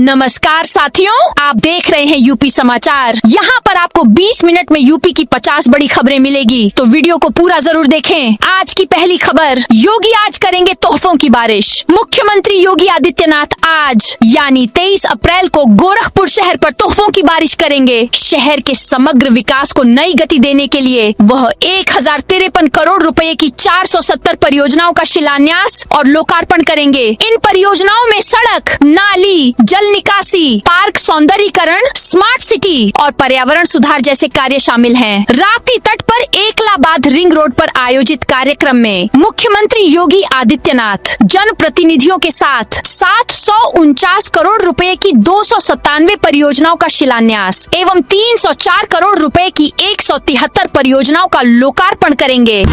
नमस्कार साथियों, आप देख रहे हैं यूपी समाचार। यहाँ पर आपको 20 मिनट में यूपी की 50 बड़ी खबरें मिलेगी, तो वीडियो को पूरा जरूर देखें। आज की पहली खबर, योगी आज करेंगे तोहफों की बारिश। मुख्यमंत्री योगी आदित्यनाथ आज यानी 23 अप्रैल को गोरखपुर शहर पर तोहफों की बारिश करेंगे। शहर के समग्र विकास को नई गति देने के लिए वह 1053 करोड़ रुपए की 470 परियोजनाओं का शिलान्यास और लोकार्पण करेंगे। इन परियोजनाओं में सड़क, नाली, जल निकासी, पार्क सौंदर्यीकरण, स्मार्ट सिटी और पर्यावरण सुधार जैसे कार्य शामिल हैं। राप्ती तट पर एकलाबाद रिंग रोड पर आयोजित कार्यक्रम में मुख्यमंत्री योगी आदित्यनाथ जनप्रतिनिधियों के साथ 749 करोड़ रुपए की 297 परियोजनाओं का शिलान्यास एवं 304 करोड़ रुपए की 173 परियोजनाओं का लोकार्पण करेंगे।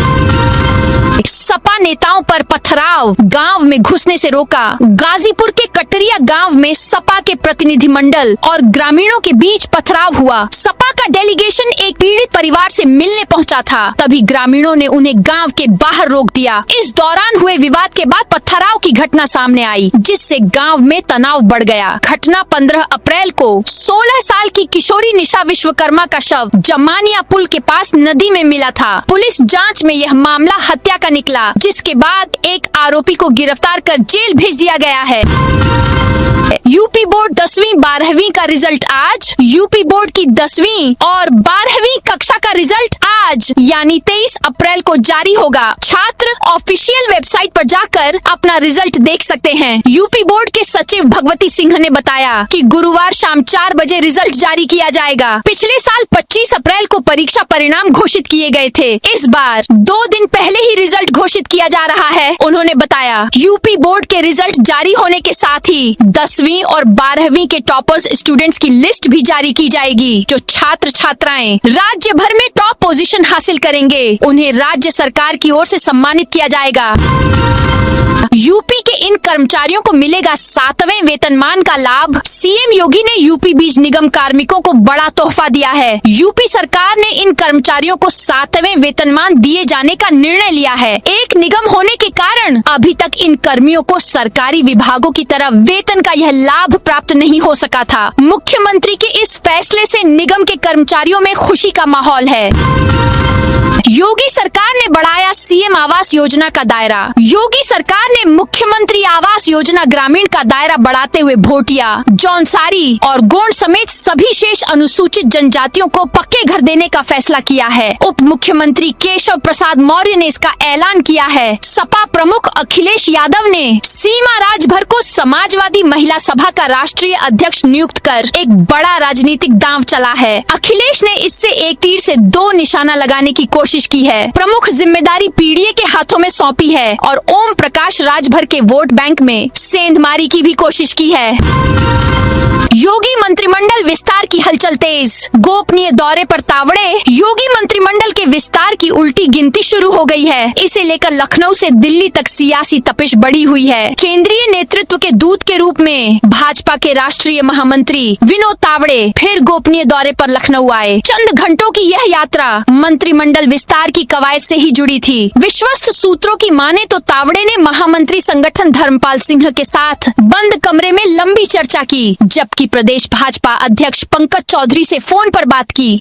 सपा नेताओं पर पथराव, गांव में घुसने से रोका। गाजीपुर के कटरिया गांव में सपा के प्रतिनिधिमंडल और ग्रामीणों के बीच पथराव हुआ। सपा का डेलीगेशन एक पीड़ित परिवार से मिलने पहुंचा था, तभी ग्रामीणों ने उन्हें गांव के बाहर रोक दिया। इस दौरान हुए विवाद के बाद पथराव की घटना सामने आई, जिससे गांव में तनाव बढ़ गया। घटना 15 अप्रैल को 16 साल की किशोरी निशा विश्वकर्मा का शव जमानिया पुल के पास नदी में मिला था। पुलिस जांच में यह मामला हत्या का निकला, जिसके बाद एक आरोपी को गिरफ्तार कर जेल भेज दिया गया है। यूपी बोर्ड 10वीं 12वीं का रिजल्ट आज। यूपी बोर्ड की 10वीं और 12वीं कक्षा का रिजल्ट आज यानी 23 अप्रैल को जारी होगा। छात्र ऑफिशियल वेबसाइट पर जाकर अपना रिजल्ट देख सकते हैं। यूपी बोर्ड के सचिव भगवती सिंह ने बताया कि गुरुवार शाम 4 बजे रिजल्ट जारी किया जाएगा। पिछले साल 25 अप्रैल को परीक्षा परिणाम घोषित किए गए थे। इस बार 2 दिन पहले ही रिजल्ट घोषित किया जा रहा है। उन्होंने बताया यूपी बोर्ड के रिजल्ट जारी होने के साथ ही 10वीं और 12वीं के टॉपर्स स्टूडेंट्स की लिस्ट भी जारी की जाएगी। जो छात्र छात्राएं राज्य भर में टॉप पोजीशन हासिल करेंगे, उन्हें राज्य सरकार की ओर से सम्मानित किया जाएगा। यूपी के इन कर्मचारियों को मिलेगा 7वें वेतनमान का लाभ। सीएम योगी ने यूपी बीज निगम कार्मिकों को बड़ा तोहफा दिया है। यूपी सरकार ने इन कर्मचारियों को 7वें वेतनमान दिए जाने का निर्णय लिया है। एक निगम होने के कारण अभी तक इन कर्मियों को सरकारी विभागों की तरह वेतन का यह लाभ प्राप्त नहीं हो सका था। मुख्यमंत्री के इस फैसले से निगम के कर्मचारियों में खुशी का माहौल है। योगी सरकार ने बढ़ाया सीएम आवास योजना का दायरा। योगी सरकार ने मुख्यमंत्री आवास योजना ग्रामीण का दायरा बढ़ाते हुए भोटिया, जौनसारी और गोंड समेत सभी शेष अनुसूचित जनजातियों को पक्के घर देने का फैसला किया है। उप मुख्यमंत्री केशव प्रसाद मौर्य ने इसका ऐलान किया है। सपा प्रमुख अखिलेश यादव ने सीमा राजभर को समाजवादी महिला सभा का राष्ट्रीय अध्यक्ष नियुक्त कर एक बड़ा राजनीतिक दांव चला है। अखिलेश ने इससे एक तीर से 2 निशाना लगाने की कोशिश की है। प्रमुख जिम्मेदारी पीडीए के हाथों में सौंपी है और ओम प्रकाश राजभर के वोट बैंक में सेंधमारी की भी कोशिश की है। योगी मंत्रिमंडल विस्तार की हलचल तेज। गोपनीय दौरे पर तावड़े। योगी मंत्रिमंडल के विस्तार की उल्टी गिनती शुरू हो गई है। इसे लेकर लखनऊ से दिल्ली तक सियासी तपिश बढ़ी हुई है। केंद्रीय नेतृत्व के दूत के रूप में भाजपा के राष्ट्रीय महामंत्री विनोद तावड़े फिर गोपनीय दौरे पर लखनऊ आए। चंद घंटों की यह यात्रा मंत्रिमंडल विस्तार की कवायद से ही जुड़ी थी। विश्वस्त सूत्रों की माने तो तावड़े ने महामंत्री संगठन धर्मपाल सिंह के साथ बंद कमरे में लंबी चर्चा की, जबकि प्रदेश भाजपा अध्यक्ष पंकज चौधरी से फोन पर बात की।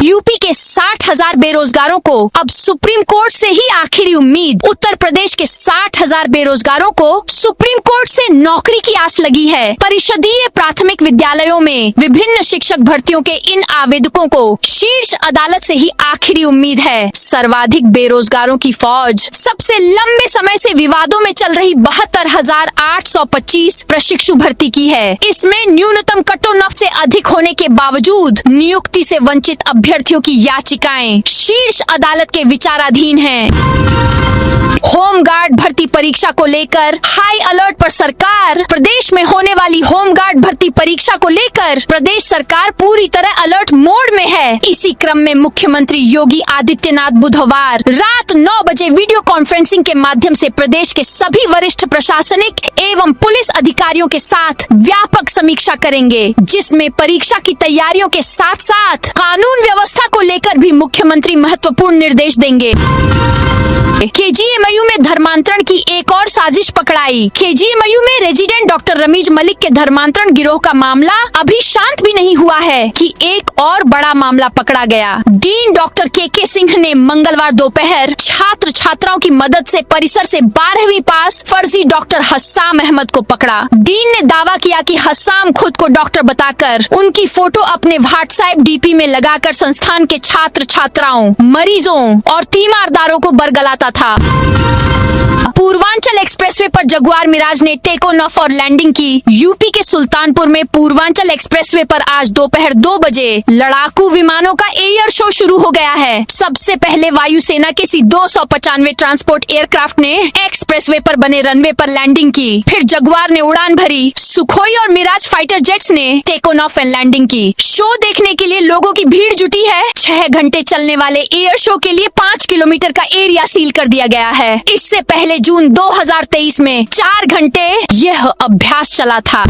यूपी के 60,000 बेरोजगारों को अब सुप्रीम कोर्ट से ही आखिरी उम्मीद। उत्तर प्रदेश के 60,000 बेरोजगारों को सुप्रीम कोर्ट से नौकरी की आस लगी है। परिषदीय प्राथमिक विद्यालयों में विभिन्न शिक्षक भर्तियों के इन आवेदकों को शीर्ष अदालत से ही आखिरी उम्मीद है। सर्वाधिक बेरोजगारों की फौज सबसे लंबे समय से विवादों में चल रही 72,825 प्रशिक्षु भर्ती की है। इसमें न्यूनतम कट ऑफ से अधिक होने के बावजूद नियुक्ति से वंचित अभ्यर्थियों की याचिकाएं शीर्ष अदालत के विचाराधीन हैं। होमगार्ड भर्ती परीक्षा को लेकर हाई अलर्ट पर सरकार। प्रदेश में होने वाली होमगार्ड भर्ती परीक्षा को लेकर प्रदेश सरकार पूरी तरह अलर्ट मोड में है। इसी क्रम में मुख्यमंत्री योगी आदित्यनाथ बुधवार रात 9 बजे वीडियो कॉन्फ्रेंसिंग के माध्यम से प्रदेश के सभी वरिष्ठ प्रशासनिक एवं पुलिस अधिकारियों के साथ व्यापक समीक्षा करेंगे, जिसमें परीक्षा की तैयारियों के साथ साथ कानून व्यवस्था को लेकर भी मुख्यमंत्री महत्वपूर्ण निर्देश देंगे। केजीएमयू में धर्मांतरण की एक और साजिश पकड़ाई। केजीएमयू में resident doctor Ramiz Malik Catholic के धर्मांतरण गिरोह का मामला अभी शांत भी नहीं हुआ है कि एक और बड़ा मामला पकड़ा गया। डीन डॉक्टर के सिंह ने मंगलवार दोपहर छात्र छात्राओं की मदद से परिसर से 12वीं पास फर्जी डॉक्टर हस्साम अहमद को पकड़ा। डीन ने दावा किया कि हस्साम खुद को डॉक्टर बताकर उनकी फोटो अपने व्हाट्सएप डीपी में लगाकर संस्थान के छात्र छात्राओं, मरीजों और तीमारदारों को बरगलाता था। पूर्वांचल एक्सप्रेसवे पर जगुआर मिराज ने टेक ऑफ और लैंडिंग की। यूपी के सुल्तानपुर में पूर्वांचल एक्सप्रेसवे पर आज दोपहर 2 बजे लड़ाकू विमानों का एयर शो शुरू हो गया है। सबसे पहले वायुसेना के C-295 ट्रांसपोर्ट एयरक्राफ्ट ने एक्सप्रेसवे पर बने रनवे पर लैंडिंग की। फिर जगुआर ने उड़ान भरी। सुखोई और मिराज फाइटर जेट्स ने टेक ऑफ एंड लैंडिंग की। शो देखने के लिए लोगों की भीड़ जुटी है। 6 घंटे चलने वाले एयर शो के लिए 5 किलोमीटर का एरिया सील कर दिया गया है। इससे पहले जून 2023 में 4 घंटे यह अभ्यास चला था।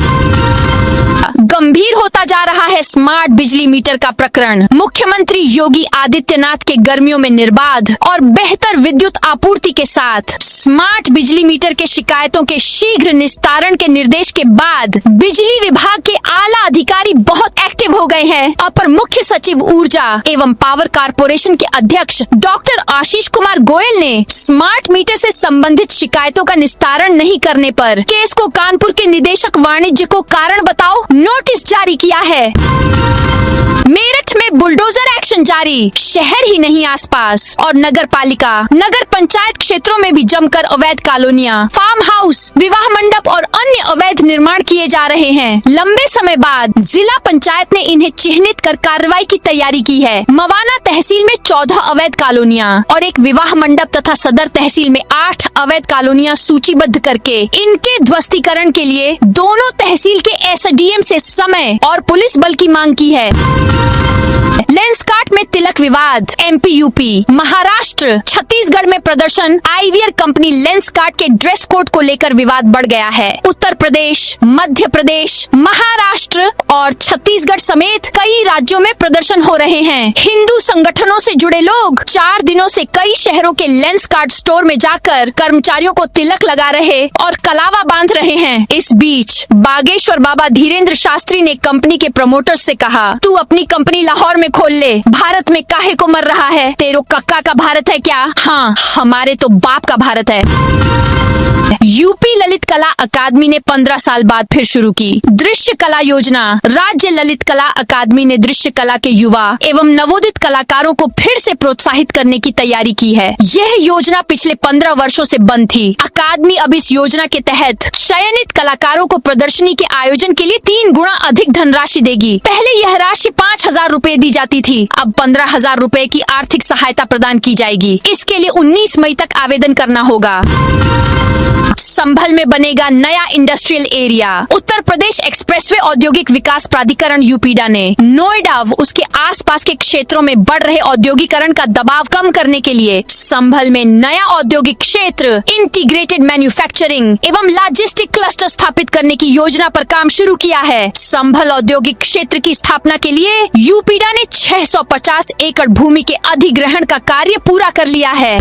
गंभीर होता जा रहा है स्मार्ट बिजली मीटर का प्रकरण। मुख्यमंत्री योगी आदित्यनाथ के गर्मियों में निर्बाध और बेहतर विद्युत आपूर्ति के साथ स्मार्ट बिजली मीटर के शिकायतों के शीघ्र निस्तारण के निर्देश के बाद बिजली विभाग के आला अधिकारी बहुत एक्टिव हो गए हैं। अपर मुख्य सचिव ऊर्जा एवं पावर कारपोरेशन के अध्यक्ष डॉक्टर आशीष कुमार गोयल ने स्मार्ट मीटर से संबंधित शिकायतों का निस्तारण नहीं करने पर केस को कानपुर के निदेशक वाणिज्य को कारण बताओ नोटिस जारी किया है। मेरठ में बुलडोजर एक्शन जारी। शहर ही नहीं आसपास और नगर पालिका, नगर पंचायत क्षेत्रों में भी जमकर अवैध कॉलोनियां, फार्म हाउस, विवाह मंडप और अन्य अवैध निर्माण किए जा रहे हैं। लंबे समय बाद जिला पंचायत ने इन्हें चिन्हित कर कार्रवाई की तैयारी की है। मवाना तहसील में 14 अवैध कॉलोनियां और एक विवाह मंडप तथा सदर तहसील में 8 अवैध कॉलोनियां सूचीबद्ध करके इनके ध्वस्तीकरण के लिए दोनों तहसील के एसडीएम से समय और पुलिस बल की मांग की है। लेंसकार्ट में तिलक विवाद। एमपी, यूपी, महाराष्ट्र, छत्तीसगढ़ में प्रदर्शन। आईवीआर कंपनी लेंसकार्ट के ड्रेस कोड को लेकर विवाद बढ़ गया है। उत्तर प्रदेश, मध्य प्रदेश, महाराष्ट्र और छत्तीसगढ़ समेत कई राज्यों में प्रदर्शन हो रहे हैं। हिंदू संगठनों से जुड़े लोग 4 दिनों से कई शहरों के लेंसकार्ट स्टोर में जाकर कर्मचारियों को तिलक लगा रहे और कलावा बांध रहे हैं। इस बीच बागेश्वर बाबा धीरेन्द्र शास्त्री ने कंपनी के प्रमोटर्स से कहा, तू अपनी कंपनी लाहौर में खोल ले। भारत में काहे को मर रहा है? तेरो कक्का का भारत है क्या? हाँ, हमारे तो बाप का भारत है। यूपी ललित कला अकादमी ने 15 साल बाद फिर शुरू की दृश्य कला योजना। राज्य ललित कला अकादमी ने दृश्य कला के युवा एवं नवोदित कलाकारों को फिर से प्रोत्साहित करने की तैयारी की है। यह योजना पिछले 15 वर्षों से बंद थी। अकादमी अब इस योजना के तहत चयनित कलाकारों को प्रदर्शनी के आयोजन के लिए 3 गुना अधिक धनराशि देगी। पहले यह राशि 5,000 रूपए दी जाती थी, अब 15,000 रूपए की आर्थिक सहायता प्रदान की जाएगी। इसके लिए 19 मई तक आवेदन करना होगा। संभल में बनेगा नया industrial area. Uttar Pradesh expressway औद्योगिक विकास प्राधिकरण यूपीडा ने नोएडा व उसके आसपास के क्षेत्रों में बढ़ रहे औद्योगिकरण का दबाव कम करने के लिए संभल में नया औद्योगिक क्षेत्र, इंटीग्रेटेड मैन्युफैक्चरिंग एवं लॉजिस्टिक क्लस्टर स्थापित करने की योजना पर काम शुरू किया है। संभल औद्योगिक क्षेत्र की स्थापना के लिए यूपीडा ने 650 एकड़ भूमि के अधिग्रहण का कार्य पूरा कर लिया है।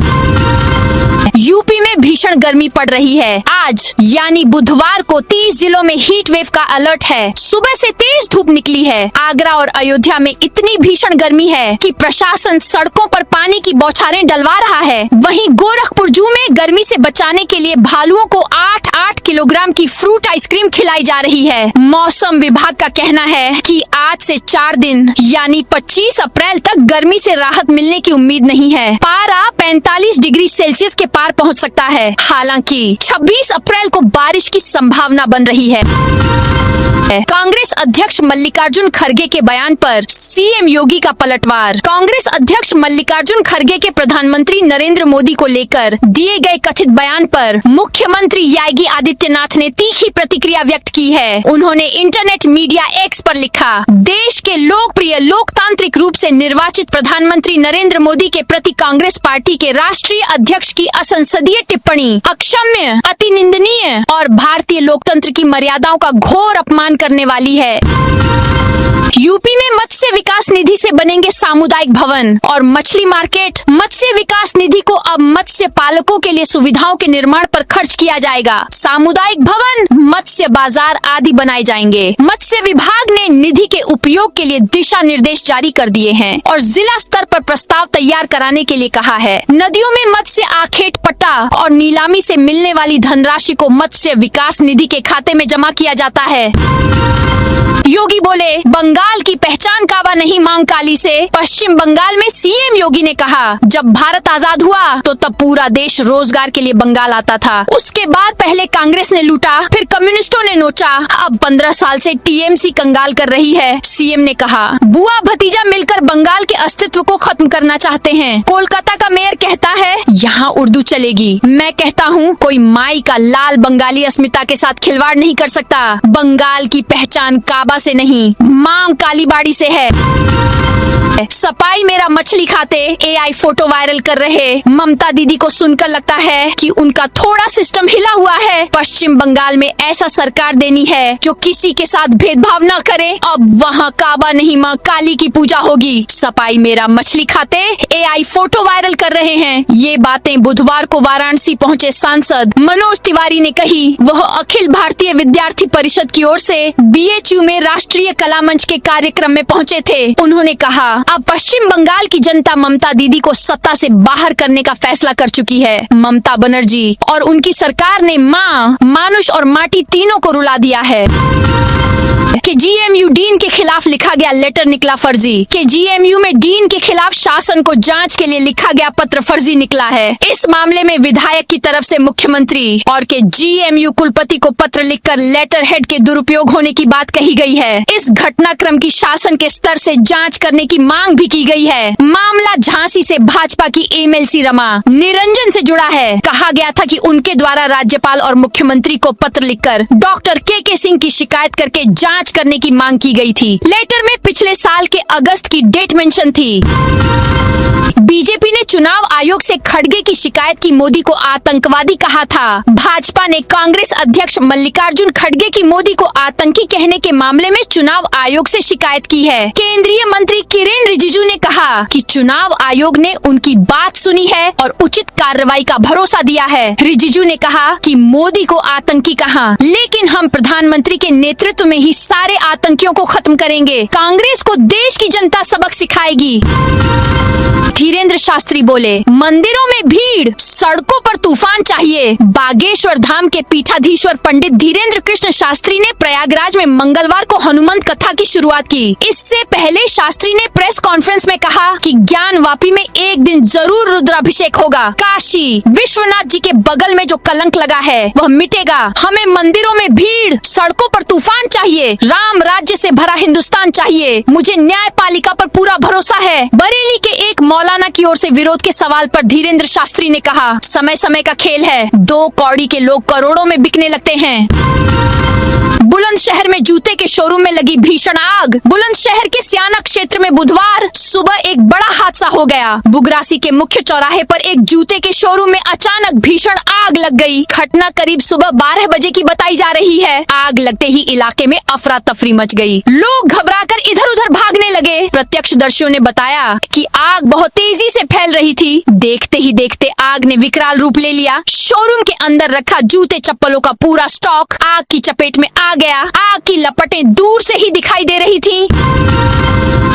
यूपी में भीषण गर्मी पड़ रही है। आज यानी बुधवार को 30 जिलों में हीट वेव का अलर्ट है। सुबह से तेज धूप निकली है। आगरा और अयोध्या में इतनी भीषण गर्मी है कि प्रशासन सड़कों पर पानी की बौछारें डलवा रहा है। वहीं गोरखपुर जू में गर्मी से बचाने के लिए भालुओं को 8-8 किलोग्राम की फ्रूट आइसक्रीम खिलाई जा रही है। मौसम विभाग का कहना है कि आज से 4 दिन यानी 25 अप्रैल तक गर्मी से राहत मिलने की उम्मीद नहीं है। पारा 45 डिग्री सेल्सियस के पार पहुंच सकता है। हालांकि 26 अप्रैल को बारिश की संभावना बन रही है। कांग्रेस अध्यक्ष मल्लिकार्जुन खड़गे के बयान पर सीएम योगी का पलटवार। कांग्रेस अध्यक्ष मल्लिकार्जुन खड़गे के प्रधानमंत्री नरेंद्र मोदी को लेकर दिए गए कथित बयान पर मुख्यमंत्री योगी आदित्यनाथ ने तीखी प्रतिक्रिया व्यक्त की है। उन्होंने इंटरनेट मीडिया एक्स पर लिखा, देश के लोकप्रिय लोकतांत्रिक रूप से निर्वाचित प्रधानमंत्री नरेंद्र मोदी के प्रति कांग्रेस पार्टी के राष्ट्रीय अध्यक्ष की असंसदीय टिप्पणी अक्षम्य, अति निंदनीय और भारतीय लोकतंत्र की मर्यादाओं का घोर अपमान करने वाली है। यूपी में मत्स्य विकास निधि से बनेंगे सामुदायिक भवन और मछली मार्केट। मत्स्य विकास निधि को अब मत्स्य पालकों के लिए सुविधाओं के निर्माण पर खर्च किया जाएगा। सामुदायिक भवन, मत्स्य बाजार आदि बनाए जाएंगे। मत्स्य विभाग ने निधि के उपयोग के लिए दिशा निर्देश जारी कर दिए हैं और जिला स्तर पर प्रस्ताव तैयार कराने के लिए कहा है। नदियों में मत्स्य आखेट पट्टा और नीलामी से मिलने वाली धनराशि को मत्स्य विकास निधि के खाते में जमा किया जाता है। योगी बोले, बंगाल की पहचान काबा नहीं मांग काली से। पश्चिम बंगाल में सीएम योगी ने कहा, जब भारत आजाद हुआ तो तब पूरा देश रोजगार के लिए बंगाल आता था। उसके बाद पहले कांग्रेस ने लूटा, फिर कम्युनिस्टों ने नोचा। अब 15 साल से टीएमसी कंगाल कर रही है। सीएम ने कहा, बुआ भतीजा मिलकर बंगाल के अस्तित्व को खत्म करना चाहते हैं। कोलकाता का मेयर कहता है, यहाँ उर्दू चलेगी। मैं कहता हूँ, कोई माई का लाल बंगाली अस्मिता के साथ खिलवाड़ नहीं कर सकता। बंगाल की पहचान काबा से नहीं, मांग कालीबाड़ी से है। सपाई मेरा मछली खाते एआई फोटो वायरल कर रहे ममता दीदी को सुनकर लगता है कि उनका थोड़ा सिस्टम हिला हुआ है। पश्चिम बंगाल में ऐसा सरकार देनी है जो किसी के साथ भेदभाव न करे। अब वहाँ काबा नहीं माँ काली की पूजा होगी। सपाई मेरा मछली खाते एआई फोटो वायरल कर रहे हैं। ये बातें बुधवार को वाराणसी पहुँचे सांसद मनोज तिवारी ने कही। वह अखिल भारतीय विद्यार्थी परिषद की ओर से बीएचयू में राष्ट्रीय कला मंच के कार्यक्रम में पहुँचे थे। उन्होंने कहा, अब पश्चिम बंगाल की जनता ममता दीदी को सत्ता से बाहर करने का फैसला कर चुकी है। ममता बनर्जी और उनकी सरकार ने माँ, मानुष और माटी तीनों को रुला दिया है। कि जीएमयू डीन के खिलाफ लिखा गया लेटर निकला फर्जी। कि जीएमयू में डीन के खिलाफ शासन को जांच के लिए लिखा गया पत्र फर्जी निकला है। इस मामले में विधायक की तरफ से मुख्यमंत्री और के जीएमयू कुलपति को पत्र लिखकर लेटर हेड के दुरुपयोग होने की बात कही गई है। इस घटनाक्रम की शासन के स्तर से जांच करने की मांग भी की गई है। मामला झांसी से भाजपा की एमएलसी रमा निरंजन से जुड़ा है। कहा गया था कि उनके द्वारा राज्यपाल और मुख्यमंत्री को पत्र लिखकर डॉक्टर के सिंह की शिकायत करके जांच करने की मांग की गई थी। लेटर में पिछले साल के अगस्त की डेट मेंशन थी। बीजेपी ने चुनाव आयोग से खड़गे की शिकायत की मोदी को आतंकवादी कहा था। भाजपा ने कांग्रेस अध्यक्ष मल्लिकार्जुन खड़गे की मोदी को आतंकी कहने के मामले में चुनाव आयोग से शिकायत की है। केंद्रीय मंत्री किरेन रिजिजू ने कहा कि चुनाव आयोग ने उनकी बात सुनी है और उचित कार्रवाई का भरोसा दिया है। रिजिजू ने कहा कि मोदी को आतंकी कहा, लेकिन हम प्रधानमंत्री के नेतृत्व में ही सारे आतंकियों को खत्म करेंगे। कांग्रेस को देश की जनता सबक सिखाएगी। धीरेन्द्र शास्त्री बोले, मंदिरों में भीड़, सड़कों पर तूफान चाहिए। बागेश्वर धाम के पीठाधीश्वर पंडित धीरेन्द्र कृष्ण शास्त्री ने प्रयागराज में मंगलवार को हनुमान कथा की शुरुआत की। इससे पहले शास्त्री ने प्रेस कॉन्फ्रेंस में कहा कि ज्ञान वापी में एक दिन जरूर रुद्राभिषेक होगा। काशी विश्वनाथ जी के बगल में जो कलंक लगा है वह मिटेगा। हमें मंदिरों में भीड़, सड़कों पर तूफान चाहिए। राम राज्य से भरा हिंदुस्तान चाहिए। मुझे न्यायपालिका पर पूरा भरोसा है। बरेली के एक मौलाना की ओर से विरोध के सवाल पर धीरेन्द्र शास्त्री ने कहा, समय समय का खेल है। 2 कौड़ी के लोग करोड़ों में बिकने लगते हैं। बुलंदशहर में जूते के शोरूम में लगी भीषण आग। बुलंदशहर के सियाना क्षेत्र में बुधवार सुबह एक बड़ा हादसा हो गया। बुगरासी के मुख्य चौराहे पर एक जूते के शोरूम में अचानक भीषण आग लग गई। घटना करीब सुबह 12 बजे की बताई जा रही है। आग लगते ही इलाके में अफरा तफरी मच गई। लोग घबराकर इधर उधर भागने लगे। प्रत्यक्षदर्शियों ने बताया कि आग बहुत तेजी से फैल रही थी। देखते ही देखते आग ने विकराल रूप ले लिया। शोरूम के अंदर रखा जूते चप्पलों का पूरा स्टॉक आग की चपेट में आ गया। आग की लपटें दूर से ही दिखाई दे रही थीं।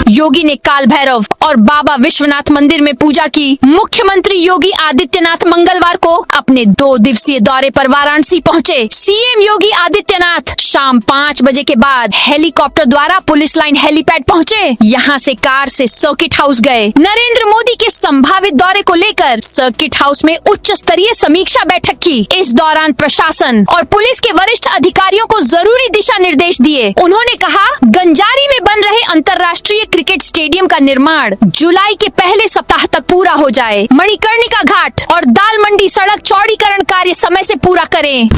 योगी ने काल भैरव और बाबा विश्वनाथ मंदिर में पूजा की। मुख्यमंत्री योगी आदित्यनाथ मंगलवार को अपने 2 दिवसीय दौरे पर वाराणसी पहुंचे। सीएम योगी आदित्यनाथ शाम 5 बजे के बाद हेलीकॉप्टर द्वारा पुलिस लाइन हेलीपैड पहुंचे। यहां से कार से सर्किट हाउस गए। नरेंद्र मोदी के संभावित दौरे को लेकर सर्किट हाउस में उच्च स्तरीय समीक्षा बैठक की। इस दौरान प्रशासन और पुलिस के वरिष्ठ अधिकारियों को जरूरी दिशा निर्देश दिए। उन्होंने कहा, गंजारी में बन रहे अंतर्राष्ट्रीय क्रिकेट स्टेडियम का निर्माण जुलाई के पहले सप्ताह तक पूरा हो जाए। मणिकर्णिका घाट और दाल मंडी सड़क चौड़ीकरण कार्य समय से पूरा करें।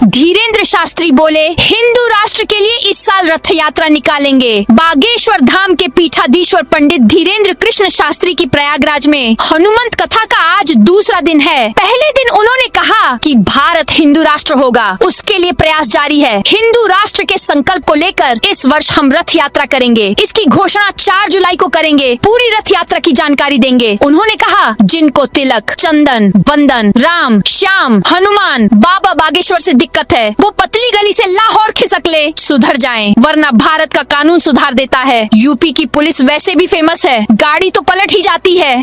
धीरेन्द्र शास्त्री बोले, हिंदू राष्ट्र राष्ट्र के लिए इस साल रथ यात्रा निकालेंगे। बागेश्वर धाम के पीठाधीश्वर पंडित धीरेन्द्र कृष्ण शास्त्री की प्रयागराज में हनुमंत कथा का आज दूसरा दिन है। पहले दिन उन्होंने कहा कि भारत हिंदू राष्ट्र होगा, उसके लिए प्रयास जारी है। हिंदू राष्ट्र के संकल्प को लेकर इस वर्ष हम रथ यात्रा करेंगे। इसकी घोषणा 4 जुलाई को करेंगे। पूरी रथ यात्रा की जानकारी देंगे। उन्होंने कहा, जिनको तिलक, चंदन, वंदन, राम, श्याम, हनुमान, बाबा बागेश्वर से दिक्कत है, वो पतली गली से लाहौर खिसक ले, सुधर जाएं, वरना भारत का कानून सुधार देता है। यूपी की पुलिस वैसे भी फेमस है, गाड़ी तो पलट ही जाती है।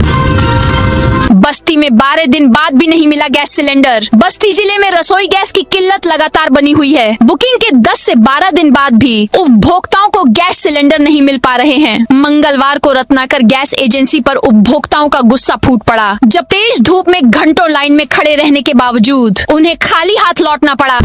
बस्ती में 12 दिन बाद भी नहीं मिला गैस सिलेंडर। बस्ती जिले में रसोई गैस की किल्लत लगातार बनी हुई है। बुकिंग के 10 से 12 दिन बाद भी उपभोक्ताओं को गैस सिलेंडर नहीं मिल पा रहे हैं। मंगलवार को रत्नाकर गैस एजेंसी पर उपभोक्ताओं का गुस्सा फूट पड़ा, जब तेज धूप में घंटों लाइन में खड़े रहने के बावजूद उन्हें खाली हाथ लौटना पड़ा।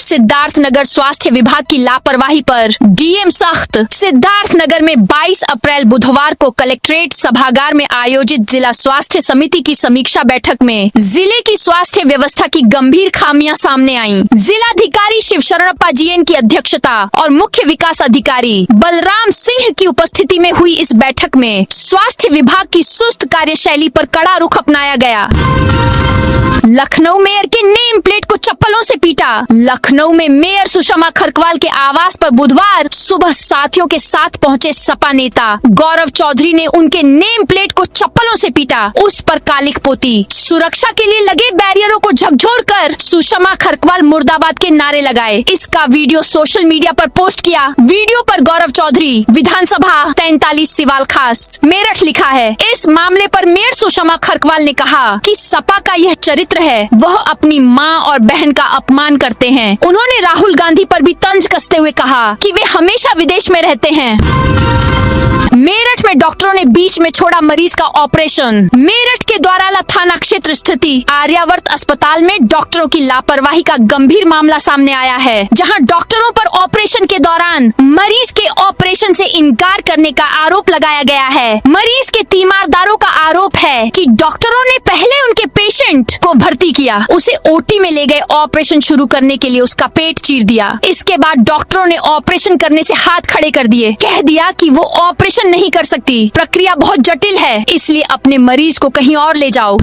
सिद्धार्थनगर स्वास्थ्य विभाग की लापरवाही पर डीएम सख्त। सिद्धार्थनगर में 22 अप्रैल बुधवार को कलेक्ट्रेट सभागार में आयोजित जिला स्वास्थ्य समिति की समीक्षा बैठक में जिले की स्वास्थ्य व्यवस्था की गंभीर खामियां सामने आईं। जिलाधिकारी शिव शरणप्पा जीएन की अध्यक्षता और मुख्य विकास अधिकारी बलराम सिंह की उपस्थिति में हुई इस बैठक में स्वास्थ्य विभाग की सुस्त कार्यशैली पर कड़ा रुख अपनाया गया। लखनऊ मेयर के नेम प्लेट को चप्पलों से पीटा। लखनऊ में मेयर सुषमा खरकवाल के आवास पर बुधवार सुबह साथियों के साथ पहुंचे सपा नेता गौरव चौधरी ने उनके नेम प्लेट को चप्पलों से पीटा, उस पर कालिख पोती। सुरक्षा के लिए लगे बैरियरों को झकझोरकर सुषमा खरकवाल मुर्दाबाद के नारे लगाए। इसका वीडियो सोशल मीडिया पर पोस्ट किया। वीडियो पर गौरव चौधरी, विधानसभा 43 सिवाल खास, मेरठ लिखा है। इस मामले पर मेयर सुषमा खरकवाल ने कहा कि सपा का यह चरित्र है, वह अपनी मां और बहन का अपमान करते हैं। उन्होंने राहुल गांधी पर भी तंज कसते हुए कहा कि वे हमेशा विदेश में रहते हैं। मेरठ में डॉक्टरों ने बीच में छोड़ा मरीज का ऑपरेशन। मेरठ के द्वाराला थाना क्षेत्र स्थित आर्यावर्त अस्पताल में डॉक्टरों की लापरवाही का गंभीर मामला सामने आया है, जहां डॉक्टरों पर ऑपरेशन के दौरान मरीज के ऑपरेशन से इनकार करने का आरोप लगाया गया है। मरीज के तीमारदारों का आरोप है कि डॉक्टरों ने पहले उनके पेशेंट को भर्ती किया, उसे ओटी में ले गए ऑपरेशन शुरू करने के लिए, उसका पेट चीर दिया। इसके बाद डॉक्टरों ने ऑपरेशन करने से हाथ खड़े कर दिए, कह दिया कि वो ऑपरेशन नहीं कर सकती, प्रक्रिया बहुत जटिल है, इसलिए अपने मरीज को कहीं और ले जाओ।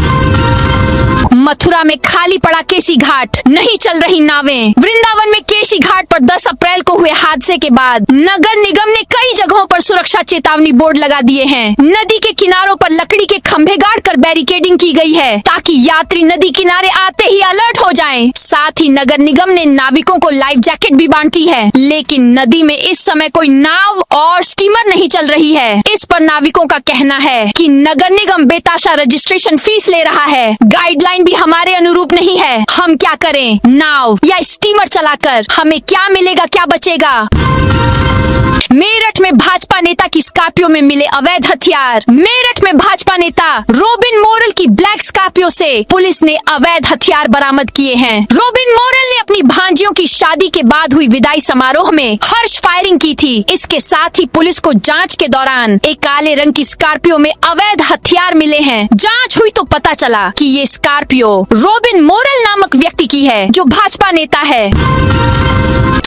मथुरा में खाली पड़ा केसी घाट, नहीं चल रही नावें। वृंदावन में केसी घाट पर 10 अप्रैल को हुए हादसे के बाद नगर निगम ने कई जगहों पर सुरक्षा चेतावनी बोर्ड लगा दिए हैं। नदी के किनारों पर लकड़ी के खंभे गाड़कर बैरिकेडिंग की गई है, ताकि यात्री नदी किनारे आते ही अलर्ट हो जाएं। साथ ही नगर निगम ने नाविकों को लाइफ जैकेट भी बांटी है, लेकिन नदी में इस समय कोई नाव और स्टीमर नहीं चल रही है। इस पर नाविकों का कहना है कि नगर निगम बेताशा रजिस्ट्रेशन फीस ले रहा है, गाइडलाइन भी हमारे अनुरूप नहीं है। हम क्या करें? नाव या स्टीमर चलाकर हमें क्या मिलेगा, क्या बचेगा? मेरठ में भाजपा नेता की स्कॉर्पियो में मिले अवैध हथियार। मेरठ में भाजपा नेता रोबिन मोरल की ब्लैक स्कॉर्पियो से पुलिस ने अवैध हथियार बरामद किए हैं। रोबिन मोरल ने अपनी भांजियों की शादी के बाद हुई विदाई समारोह में हर्ष फायरिंग की थी। इसके साथ ही पुलिस को जांच के दौरान एक काले रंग की स्कॉर्पियो में अवैध हथियार मिले हैं। जांच हुई तो पता चला कि ये स्कॉर्पियो रोबिन मोरल नामक व्यक्ति की है, जो भाजपा नेता है।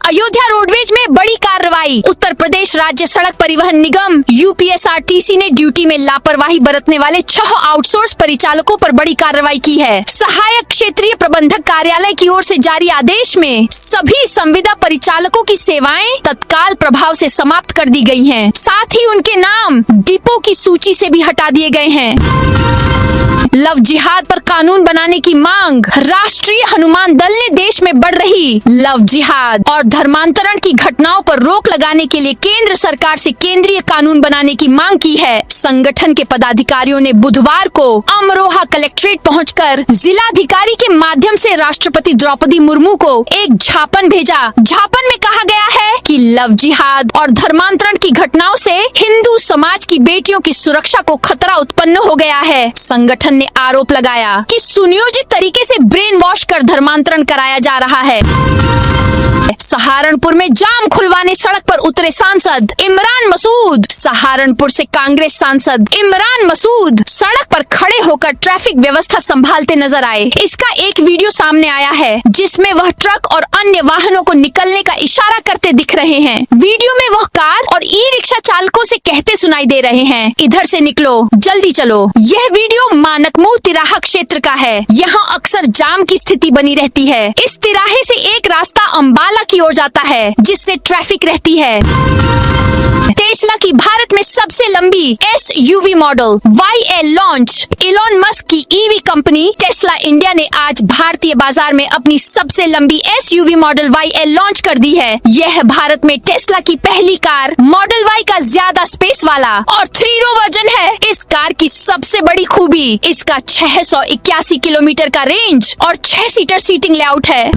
अयोध्या रोडवेज में बड़ी कार्रवाई। उत्तर प्रदेश राज्य सड़क परिवहन निगम यूपीएसआरटीसी ने ड्यूटी में लापरवाही बरतने वाले 6 आउटसोर्स परिचालकों पर बड़ी कार्रवाई की है। सहायक क्षेत्रीय प्रबंधक कार्यालय की ओर से जारी आदेश में सभी संविदा परिचालकों की सेवाएं तत्काल प्रभाव से समाप्त कर दी गई हैं। साथ ही उनके नाम डिपो की सूची से भी हटा दिए गए हैं। लव जिहाद पर कानून बनाने की मांग। राष्ट्रीय हनुमान दल ने देश में बढ़ रही लव जिहाद और धर्मांतरण की घटनाओं पर रोक लगाने के लिए केंद्र सरकार से केंद्रीय कानून बनाने की मांग की है। संगठन के पदाधिकारियों ने बुधवार को अमरोहा कलेक्ट्रेट पहुंचकर जिलाधिकारी के माध्यम से राष्ट्रपति द्रौपदी मुर्मू को एक ज्ञापन भेजा। ज्ञापन में कहा गया है कि लव जिहाद और धर्मांतरण की घटनाओं से हिंदू समाज की बेटियों की सुरक्षा को खतरा उत्पन्न हो गया है। संगठन ने आरोप लगाया कि सुनियोजित तरीके से ब्रेन वॉश कर धर्मांतरण कराया जा रहा है। सहारा सहारनपुर में जाम खुलवाने सड़क पर उतरे सांसद इमरान मसूद। सहारनपुर से कांग्रेस सांसद इमरान मसूद सड़क पर खड़े होकर ट्रैफिक व्यवस्था संभालते नजर आए। इसका एक वीडियो सामने आया है जिसमें वह ट्रक और अन्य वाहनों को निकलने का इशारा करते दिख रहे हैं। वीडियो में वह कार और ई रिक्शा चालकों से कहते सुनाई दे रहे हैं, इधर से निकलो, जल्दी चलो। यह वीडियो मानकमऊ तिराहा क्षेत्र का है। यहाँ अक्सर जाम की स्थिति बनी रहती है। इस तिराहे से एक रास्ता अंबाला की ओर जाता है जिससे ट्रैफिक रहती है। टेस्ला की भारत में सबसे लंबी SUV model YL launch. Elon Musk की ईवी कंपनी टेस्ला इंडिया ने आज भारतीय बाजार में अपनी सबसे लंबी SUV मॉडल YL लॉन्च कर दी है। यह भारत में टेस्ला की पहली कार मॉडल Y का ज्यादा स्पेस वाला और 3 रो वर्जन है। इस कार की सबसे बड़ी खूबी इसका 681 किलोमीटर का रेंज और 6 सीटर सीटिंग लेआउट है।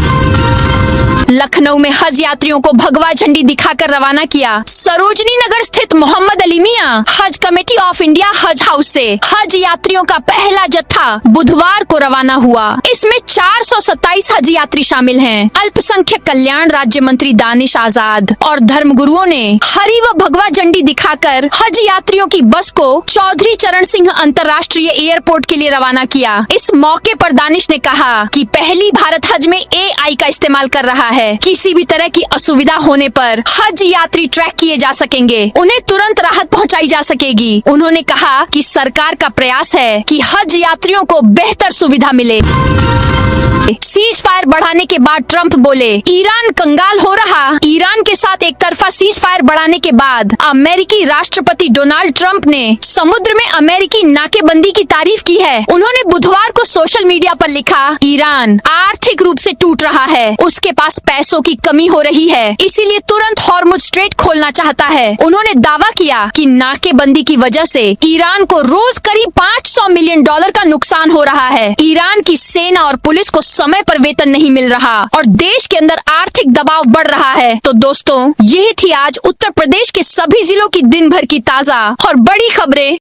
लखनऊ में हज यात्रियों को भगवा झंडी दिखाकर रवाना किया। सरोजनी नगर स्थित मोहम्मद अली मियां हज कमेटी ऑफ इंडिया हज हाउस से हज यात्रियों का पहला जत्था बुधवार को रवाना हुआ। इसमें 427 हज यात्री शामिल हैं। अल्पसंख्यक कल्याण राज्य मंत्री दानिश आजाद और धर्मगुरुओं ने हरी व भगवा झंडी दिखाकर हज यात्रियों की बस को चौधरी चरण सिंह अंतर्राष्ट्रीय एयरपोर्ट के लिए रवाना किया। इस मौके पर दानिश ने कहा कि पहली भारत हज में AI का इस्तेमाल कर रहा है। किसी भी तरह की असुविधा होने पर हज यात्री ट्रैक किए जा सकेंगे, उन्हें तुरंत राहत पहुंचाई जा सकेगी। उन्होंने कहा कि सरकार का प्रयास है कि हज यात्रियों को बेहतर सुविधा मिले। सीज फायर बढ़ाने के बाद ट्रंप बोले ईरान कंगाल हो रहा। ईरान के साथ एक तरफा सीज फायर बढ़ाने के बाद अमेरिकी राष्ट्रपति डोनाल्ड ट्रंप ने समुद्र में अमेरिकी नाकेबंदी की तारीफ की है। उन्होंने बुधवार को सोशल मीडिया पर लिखा, ईरान आर्थिक रूप से टूट रहा है, उसके पास पैसों की कमी हो रही है, इसीलिए तुरंत हॉर्मुज स्ट्रेट खोलना चाहता है। उन्होंने दावा किया कि नाकेबंदी की वजह से ईरान को रोज करीब $500 मिलियन का नुकसान हो रहा है। ईरान की सेना और पुलिस को समय पर वेतन नहीं मिल रहा और देश के अंदर आर्थिक दबाव बढ़ रहा है। तो दोस्तों, यही थी आज उत्तर प्रदेश के सभी जिलों की दिन भर की ताजा और बड़ी खबरें।